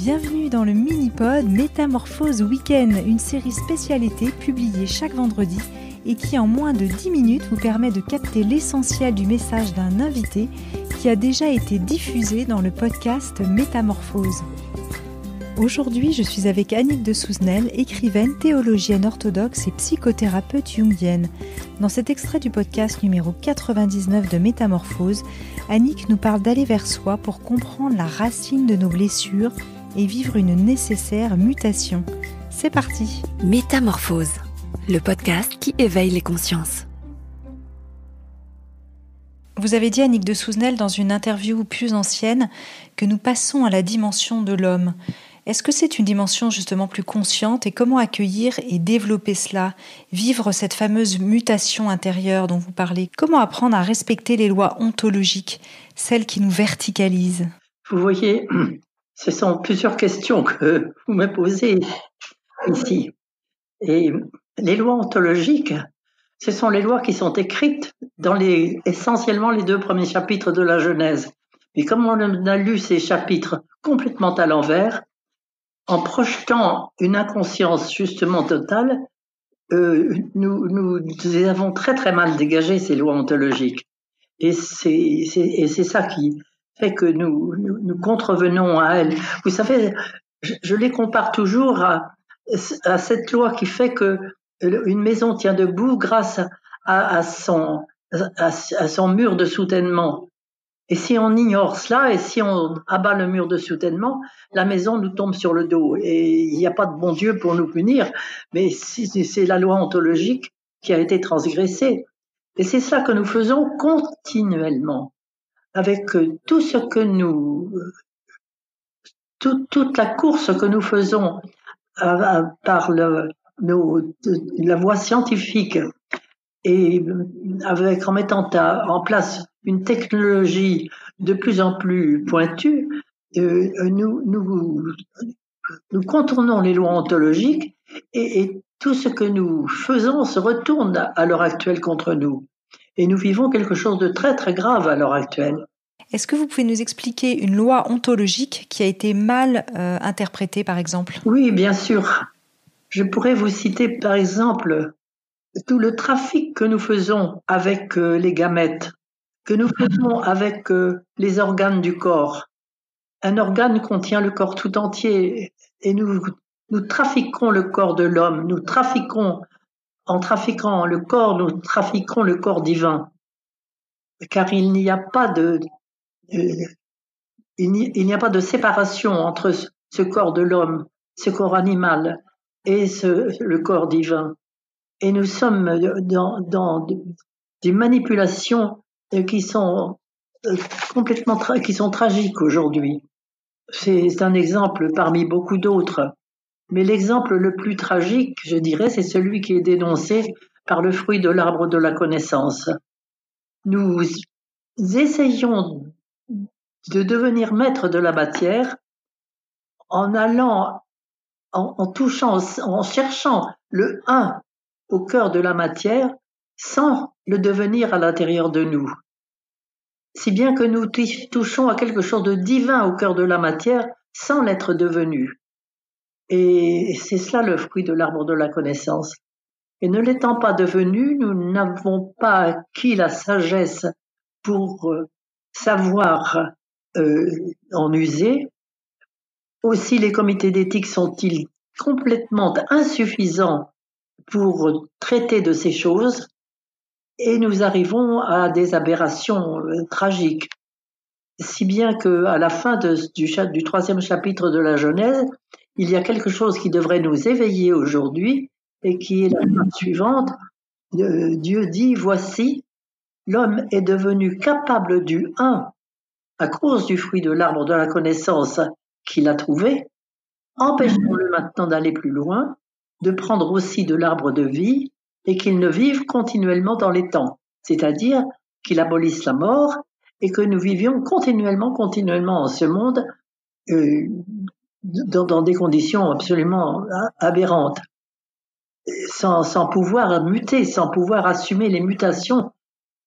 Bienvenue dans le mini-pod Métamorphose Week-end, une série spécialité publiée chaque vendredi et qui en moins de 10 minutes vous permet de capter l'essentiel du message d'un invité qui a déjà été diffusé dans le podcast Métamorphose. Aujourd'hui, je suis avec Annick de Souzenel, écrivaine, théologienne orthodoxe et psychothérapeute jungienne. Dans cet extrait du podcast numéro 99 de Métamorphose, Annick nous parle d'aller vers soi pour comprendre la racine de nos blessures et vivre une nécessaire mutation. C'est parti! Métamorphose, le podcast qui éveille les consciences. Vous avez dit, Annick de Souzenel, dans une interview plus ancienne, que nous passons à la dimension de l'homme. Est-ce que c'est une dimension justement plus consciente et comment accueillir et développer cela, vivre cette fameuse mutation intérieure dont vous parlez? Comment apprendre à respecter les lois ontologiques, celles qui nous verticalisent? Vous voyez, ce sont plusieurs questions que vous me posez ici. Et les lois ontologiques, ce sont les lois qui sont écrites dans essentiellement les 2 premiers chapitres de la Genèse. Mais comme on a lu ces chapitres complètement à l'envers, en projetant une inconscience justement totale, nous avons très très mal dégagé ces lois ontologiques. Et c'est ça qui fait que nous contrevenons à elles. Vous savez, je les compare toujours à cette loi qui fait que une maison tient debout grâce à son mur de soutènement. Et si on ignore cela, et si on abat le mur de soutènement, la maison nous tombe sur le dos. Et il n'y a pas de bon Dieu pour nous punir, mais c'est la loi ontologique qui a été transgressée. Et c'est ça que nous faisons continuellement, avec tout ce que toute la course que nous faisons par la voie scientifique et en mettant en place une technologie de plus en plus pointue, nous contournons les lois ontologiques et tout ce que nous faisons se retourne à l'heure actuelle contre nous. Et nous vivons quelque chose de très très grave à l'heure actuelle. Est-ce que vous pouvez nous expliquer une loi ontologique qui a été mal interprétée, par exemple? Oui, bien sûr. Je pourrais vous citer, par exemple, tout le trafic que nous faisons avec les gamètes, que nous faisons avec les organes du corps. Un organe contient le corps tout entier et nous trafiquons le corps de l'homme, en trafiquant le corps, nous trafiquons le corps divin. Car il n'y a pas de séparation entre ce corps de l'homme, ce corps animal et le corps divin. Et nous sommes dans des manipulations qui sont qui sont tragiques aujourd'hui. C'est un exemple parmi beaucoup d'autres. Mais l'exemple le plus tragique, je dirais, c'est celui qui est dénoncé par le fruit de l'arbre de la connaissance. Nous essayons de devenir maîtres de la matière en allant, en cherchant le 1 au cœur de la matière sans le devenir à l'intérieur de nous. Si bien que nous touchons à quelque chose de divin au cœur de la matière sans l'être devenu. Et c'est cela le fruit de l'arbre de la connaissance. Et ne l'étant pas devenu, nous n'avons pas acquis la sagesse pour savoir en user. Aussi, les comités d'éthique sont-ils complètement insuffisants pour traiter de ces choses et nous arrivons à des aberrations tragiques. Si bien qu'à la fin du 3e chapitre de la Genèse, il y a quelque chose qui devrait nous éveiller aujourd'hui et qui est la phrase suivante. Dieu dit, voici, l'homme est devenu capable du 1 à cause du fruit de l'arbre de la connaissance qu'il a trouvé. Empêchons-le maintenant d'aller plus loin, de prendre aussi de l'arbre de vie et qu'il ne vive continuellement dans les temps, c'est-à-dire qu'il abolisse la mort et que nous vivions continuellement en ce monde dans des conditions absolument aberrantes, sans pouvoir muter, sans pouvoir assumer les mutations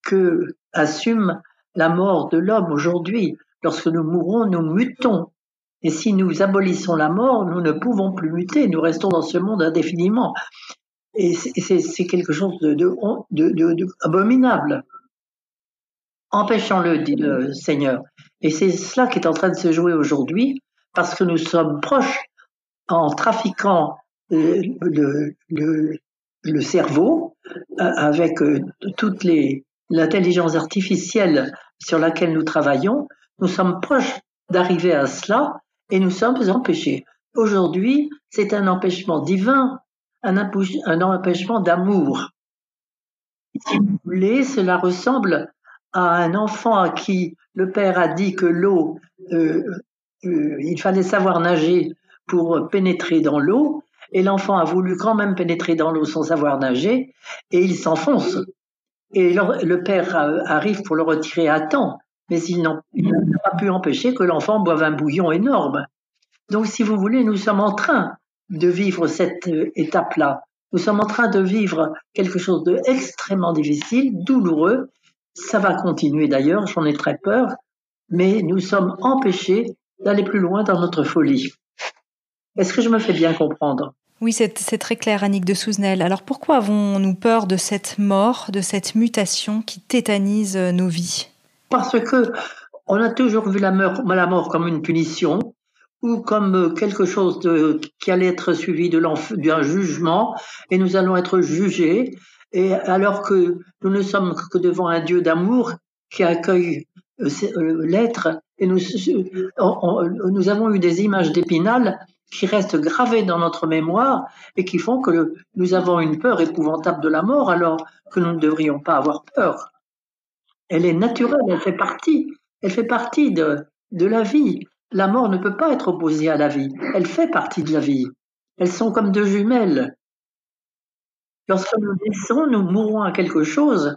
que assume la mort de l'homme aujourd'hui. Lorsque nous mourons, nous mutons. Et si nous abolissons la mort, nous ne pouvons plus muter, nous restons dans ce monde indéfiniment. Et c'est quelque chose de abominable. Empêchons-le, dit le Seigneur. Et c'est cela qui est en train de se jouer aujourd'hui, parce que nous sommes proches en trafiquant le cerveau avec toute l'intelligence artificielle sur laquelle nous travaillons. Nous sommes proches d'arriver à cela et nous sommes empêchés. Aujourd'hui, c'est un empêchement divin, un empêchement d'amour. Si vous voulez, cela ressemble à un enfant à qui le père a dit que l'eau, il fallait savoir nager pour pénétrer dans l'eau, et l'enfant a voulu quand même pénétrer dans l'eau sans savoir nager, et il s'enfonce. Et le père arrive pour le retirer à temps, mais il n'a pas pu empêcher que l'enfant boive un bouillon énorme. Donc, si vous voulez, nous sommes en train de vivre cette étape-là. Nous sommes en train de vivre quelque chose d'extrêmement difficile, douloureux. Ça va continuer d'ailleurs, j'en ai très peur, mais nous sommes empêchés d'aller plus loin dans notre folie. Est-ce que je me fais bien comprendre ? Oui, c'est très clair, Annick de Souzenel. Alors pourquoi avons-nous peur de cette mort, de cette mutation qui tétanise nos vies ? Parce que on a toujours vu la mort comme une punition ou comme quelque chose qui allait être suivi d'un jugement, et nous allons être jugés, et alors que nous ne sommes que devant un Dieu d'amour qui accueille l'être, et nous avons eu des images d'Épinal qui restent gravées dans notre mémoire et qui font que nous avons une peur épouvantable de la mort alors que nous ne devrions pas avoir peur. Elle est naturelle, elle fait partie de la vie. La mort ne peut pas être opposée à la vie, elle fait partie de la vie. Elles sont comme deux jumelles. Lorsque nous naissons, nous mourrons à quelque chose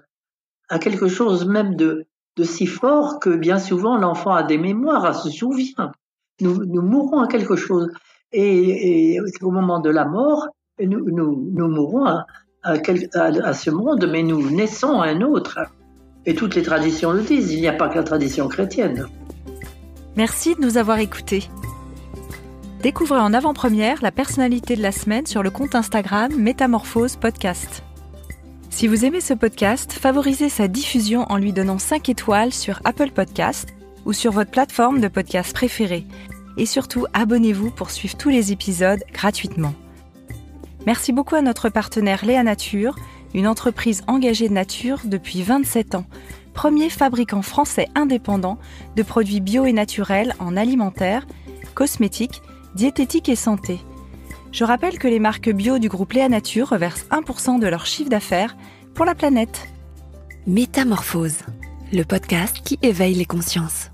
même de si fort que bien souvent l'enfant a des mémoires, se souvient. Nous mourrons à quelque chose. Et au moment de la mort, nous mourrons à ce monde, mais nous naissons à un autre. Et toutes les traditions le disent, il n'y a pas que la tradition chrétienne. Merci de nous avoir écoutés. Découvrez en avant-première la personnalité de la semaine sur le compte Instagram Métamorphose Podcast. Si vous aimez ce podcast, favorisez sa diffusion en lui donnant 5 étoiles sur Apple Podcast ou sur votre plateforme de podcast préférée. Et surtout, abonnez-vous pour suivre tous les épisodes gratuitement. Merci beaucoup à notre partenaire Léa Nature, une entreprise engagée de nature depuis 27 ans, premier fabricant français indépendant de produits bio et naturels en alimentaire, cosmétiques, diététique et santé. Je rappelle que les marques bio du groupe Léa Nature reversent 1% de leur chiffre d'affaires pour la planète. Métamorphose, le podcast qui éveille les consciences.